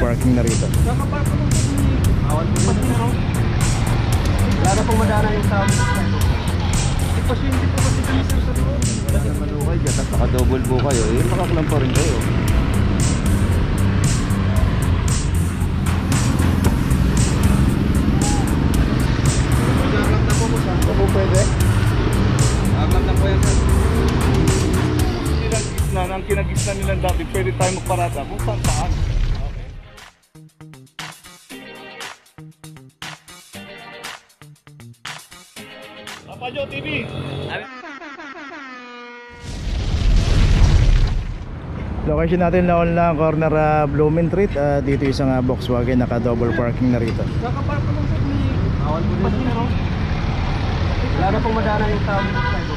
parking na rito. Kakapark ko lang po ni awal po rin pero wala na pong madaanan yung tao sa side. Hindi pasyente po kasi kami sir sa loob. Kasi naman kayo dyan, tapos naka-double po kayo, eh makaklam pa rin kayo. Naglam na po po sir. Ako pwede? Naglam na po yan sir. Ang kinagis na nilang dati, pwede tayo magparada kung saan saan. Papajo TV! Location natin naon lang corner Blooming Street. Dito isang Volkswagen naka double parking na rito. Kakapark ko lang po ni awal po rin pero wala na pong madaanan yung tao sa side.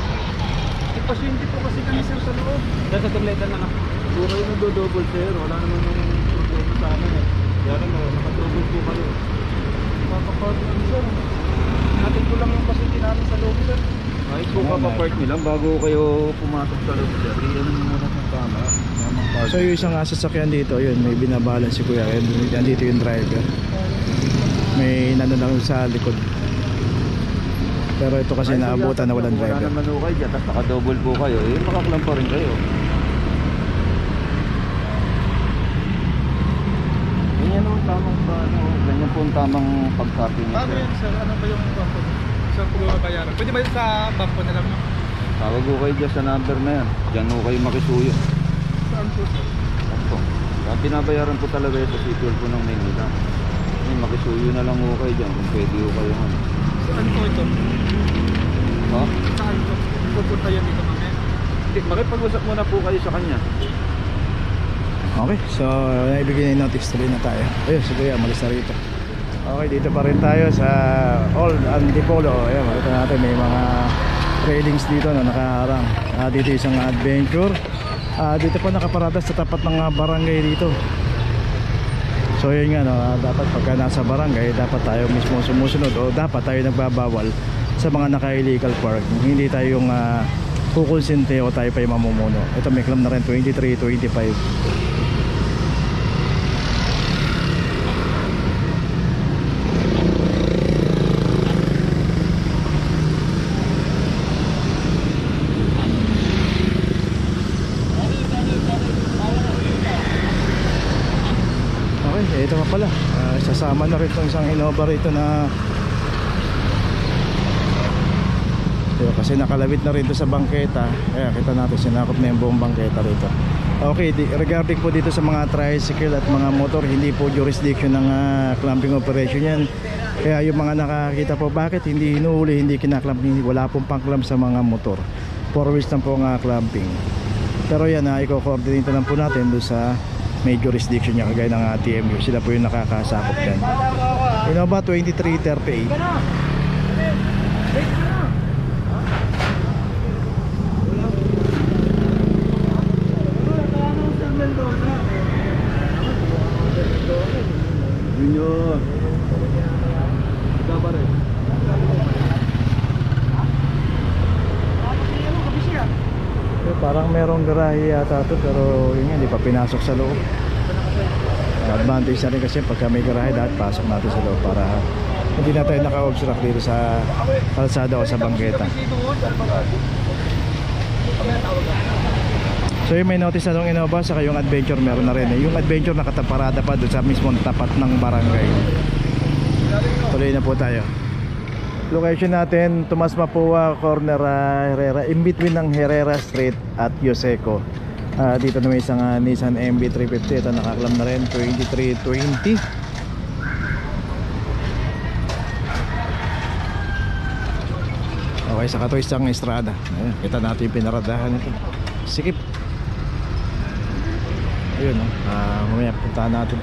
Hindi pasyente po kasi kami sir sa loob. Sa tableta na lang. Kung kayo nag-double sir, wala naman yung problema sa amin eh. Kaya naman, naka-double po kayo. Kakapark lang sir. Natin ko lang yung pasyente namin sa loob sir. Kahit po kapapark nyo lang, bago kayo pumasok sa loob sir, iyan mo muna ng tama. So yung isang sasakyan dito, yun, may binabalan si kuya. Yan dito yung driver. May nano lang sa likod. Pero ito kasi naabutan na walang driver. Wala naman kayo dyan, tapos naka-double po kayo, eh makaklam pa rin kayo. Ganyan ang tamang ganyan po ang tamang pag-parking nyo. Ano yun sir? Ano ba yung bangko? Saan po babayaran? Pwede ba yun sa bangko na lang? Tawag ko kayo dyan sa number na yan. Diyan ko kayo makisuyo. Saan po sir? Opo. Kaya binabayaran po talaga yun sa City po ng Maynila. Makisuyo na lang ko kayo dyan kung pwede ko kayo. Saan po ito? Ha? Saan po? Pupunta yan dito mamaya? Hindi, makipag-usap muna po kayo sa kanya. Okay, so naibigay na yung notice, tuloy na tayo. Ayun, si kuya, malis na rito. Okay, dito pa rin tayo sa Old Antipolo. Ayan, makita natin may mga railings dito na nakaharang. Dito isang adventure. Dito pa nakaparada sa tapat ng barangay dito. So yun nga, no, dapat pagka nasa barangay, dapat tayo mismo sumusunod o dapat tayo nagbabawal sa mga naka-illegal park. Hindi tayong kukonsente o tayo pa yung mamumuno. Ito may clam na rin, 23-25. Ito pa pala, sasama na rin itong isang Innova rito na kasi nakalabit na rin ito sa bangketa. Kaya kita natin sinakop na yung buong bangketa rito. Okay, regarding po dito sa mga tricycle at mga motor, hindi po jurisdiction ng clamping operation yan. Kaya yung mga nakakita po, bakit hindi hinuhuli, hindi kinaklamp, wala pong pang-clamp sa mga motor. 4 wheels lang po ang clamping. Pero yan, i-coordinate lang po natin doon sa may jurisdiction niya kagaya ng TMU. Sila po yung nakakasakop dyan. Innova 2338. Junior. Kabar eh. Parang merong garahe yata ito, pero yun nga, hindi pa pinasok sa loob. Advantage na rin kasi pagka may garahe, dapat pasok natin sa loob para hindi na tayo naka-obstruct dito sa kalsada o sa bangketa. So yung may notice na itong Innova, saka yung adventure meron na rin. Yung adventure nakataparada pa doon sa mismong tapat ng barangay. Tuloy na po tayo. Location natin, Tomas Mapua, corner Herrera, in between ng Herrera Street at Yoseco. Dito na may isang Nissan MB350. Ito nakaklam na rin, 2320. Okay, saka ito isang Estrada. Ayan, kita natin yung pinaradahan nito. Sikip. Ayun, mamaya puntahan natin.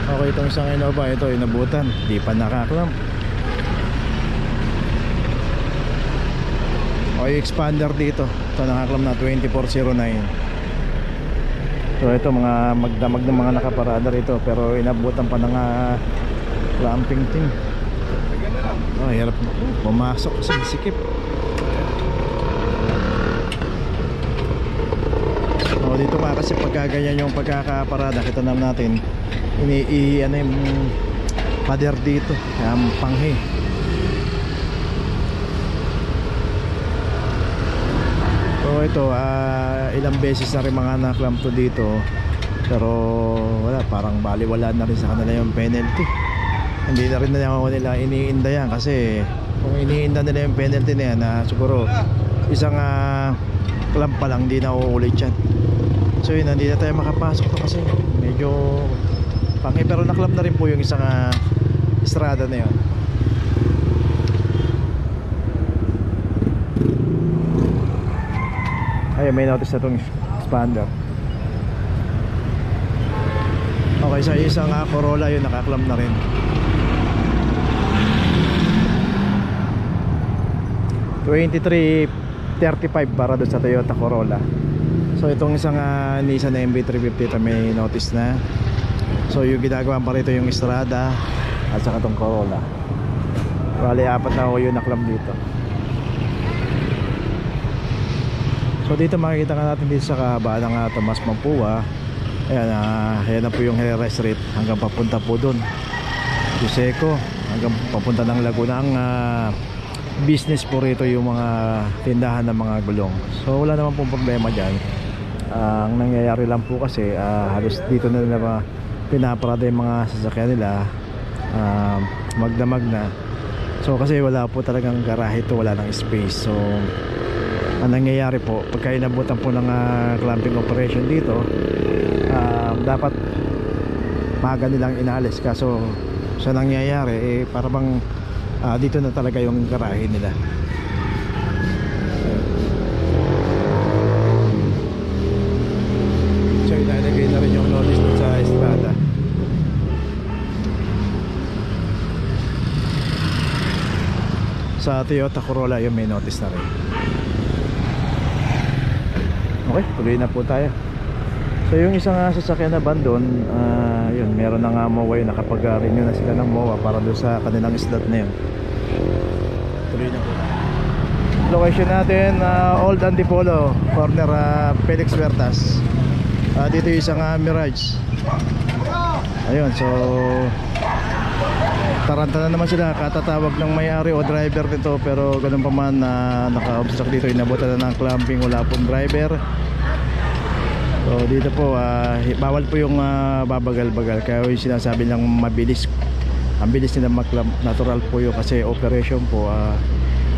Okay, itong isang Innova, ito inabutan, di pa nakaklam. Okay, expander dito, ito nakaklam na 2409. So ito mga magdamag ng mga nakaparada rito, pero inabutan pa ng clamping team. Oh, hirap pumasok kasi sikip. dito nga kasi pagka ganyan yung pagkakaparada, kita naman natin ano yung pader dito, panghe. So ito, ilang beses na rin mga naklam to dito, pero wala, parang baliwala na rin sa kanila yung penalty. Hindi na rin nila iniinda yan, kasi kung iniinda nila yung penalty na yan, siguro isang clamp pa lang, hindi na uulit yan. So yun, hindi na tayo makapasok to kasi medyo panghi, pero naklam na rin po yung isang estrada na yun. Ay, may notice na itong expander. Okay, sa isang Corolla yun, nakaklam na rin. $23.35 para doon sa Toyota Corolla. So itong isang Nissan MB350 ito, may notice na. So yung ginagawa pa rito yung Estrada at saka itong Corolla. Bali, 4 na ako yung naklam dito. So dito makikita ka natin dito sa kahabaan ng Tomas Mapua. Ayan, ayan na po yung Jerez Street hanggang papunta po doon Joseco, hanggang papunta ng Laguna. Ang business po rito yung mga tindahan ng mga gulong. So wala naman pong problema dyan. Ang nangyayari lang po kasi halos dito na nila pinaparada yung mga sasakyan nila, magdamag na. So kasi wala po talagang garahe ito, wala nang space. So ang nangyayari po, pagka inabutan po ng clamping operation dito, dapat maaga nilang inalis. Kaso sa nangyayari, para bang dito na talaga yung garahe nila. So ilalagay na rin yung notice sa Estrada. Sa Toyota Corolla yung may notice na rin. Okay, tuloy na po tayo. So yung isang sasakyan na van doon, yun, meron na nga MOA yun, nakapag-renew na sila ng MOA para doon sa kanilang slot na yun. Tuloy na po tayo. Location natin, Old Antipolo, corner Felix Huertas. Dito yung isang Mirage. Ayun, so taranta na naman sila, katatawag ng may-ari o driver nito, pero ganun pa man, naka-obstruct dito, inabutan na ng clamping, wala pong driver. So dito po, bawal po yung babagal-bagal, kaya yung sinasabi lang mabilis, ang bilis nila mag-clamp, natural po yun kasi operation po,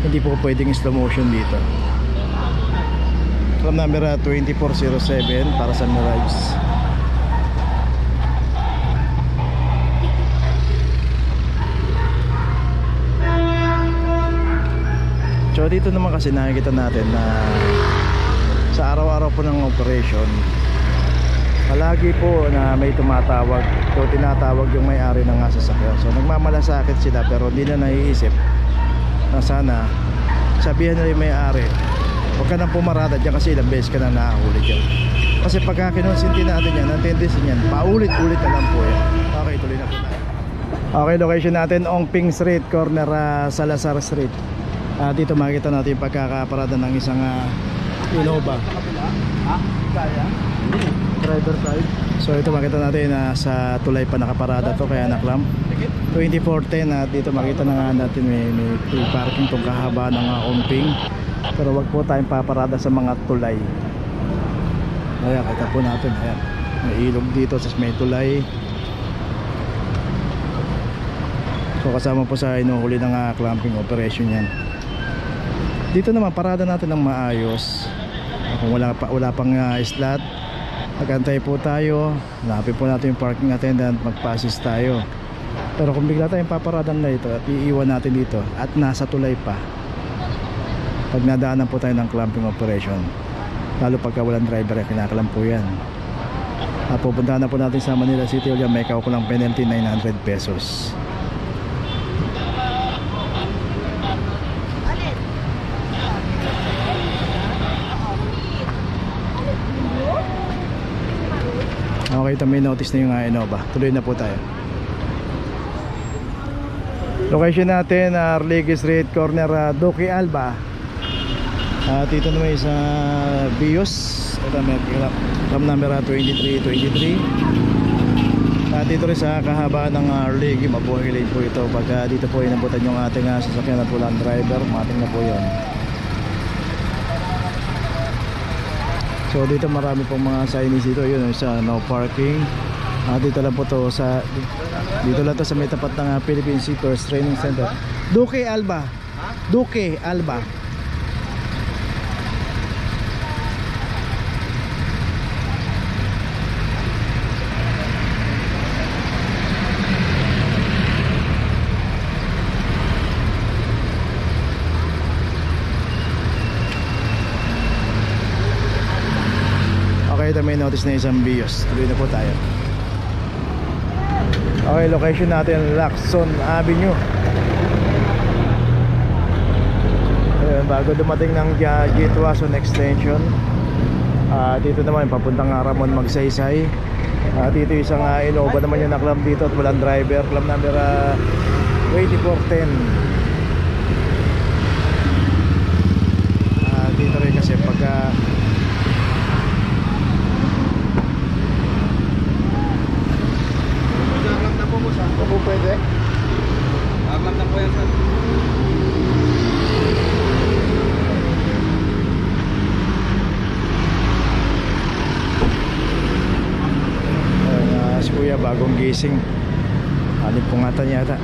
hindi po pwedeng slow motion dito. Clamp number 2407 para sa Mirage. So dito naman kasi nakikita natin na sa araw-araw po ng operation, palagi po na may tumatawag. So tinatawag yung may-ari ng sasakyan. So nagmamalasakit sila, pero hindi na naiisip na sana sabihan nila yung may-ari, huwag ka nang pumarada dyan kasi ilang beses ka na nakahuli dyan. Kasi pagka kinonsinti natin yan, ang tendency yan, paulit-ulit na lang po yan. Okay, tuloy na po tayo. Okay, location natin, Ongping Street, corner Salazar Street. Dito makikita natin yung pagkakaparada ng isang Innova. Driver side. So ito makita natin sa tulay pa nakaparada to, kaya naklam 2410. Dito makita na nga natin may parking tong kahaba ng Ongping, pero wag po tayong paparada sa mga tulay. Ayan, kita po natin, ayan, may ilog dito sa may tulay. So kasama po sa inuhuli ng clamping operation yan. Dito naman parada natin ng maayos. Kung wala pang slot, magantay po tayo, hanapin po natin yung parking attendant, magpa-assist tayo. Pero kung bigla tayong paparadan na ito at iiwan natin dito at nasa tulay pa, pag nadaanan po tayo ng clamping operation, lalo pagka walang driver, kinakalam po yan. Pupuntahan na po natin sa Manila City Hall, may kaukulang penalty 900 pesos. Okay, ito may notice na yung Innova. Tuloy na po tayo. Location natin, Arligue Street, corner Duque Alba. At dito naman sa Bios. Ito may cam number 2323. At dito rin sa kahabaan ng Ligi, mabuhay lane po ito. Pagka dito po inabutan yung ating sasakyan at walang driver, mating na po yun. So dito marami pong mga signage dito. Yun sa no parking. Dito lang po to sa may tapat ng Philippine Seafarers Training Center. Duque Alba. Duque Alba. Okay, ito may notice na isang Bios. Tuloy na po tayo. Okay, location natin Lacson Avenue. Ayun, bago dumating ng Gitwason Extension. Dito naman papuntang Ramon Magsaysay. Dito isang Innova naman yung naklam dito at walang driver. Clam number 2410. Dito rin kasi pagka po pwede? Aglam na po yan, sir. Si kuya bagong gising. Pungatan yata.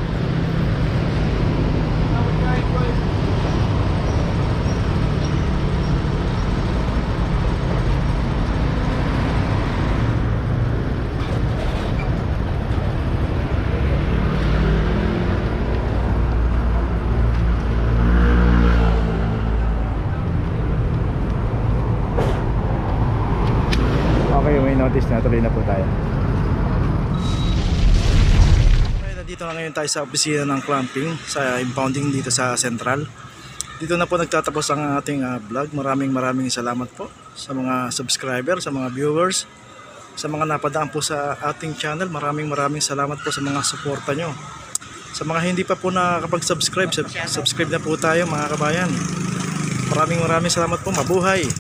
Okay, may notice na. Tuloy na po tayo. Okay, nandito na ngayon tayo sa opisina ng clamping sa impounding dito sa Central. Dito na po nagtatapos ang ating vlog. Maraming salamat po sa mga subscriber, sa mga viewers, sa mga napadaan po sa ating channel. Maraming salamat po sa mga suporta nyo. Sa mga hindi pa po nakakapag-subscribe, subscribe na po tayo mga kabayan. Maraming salamat po. Mabuhay!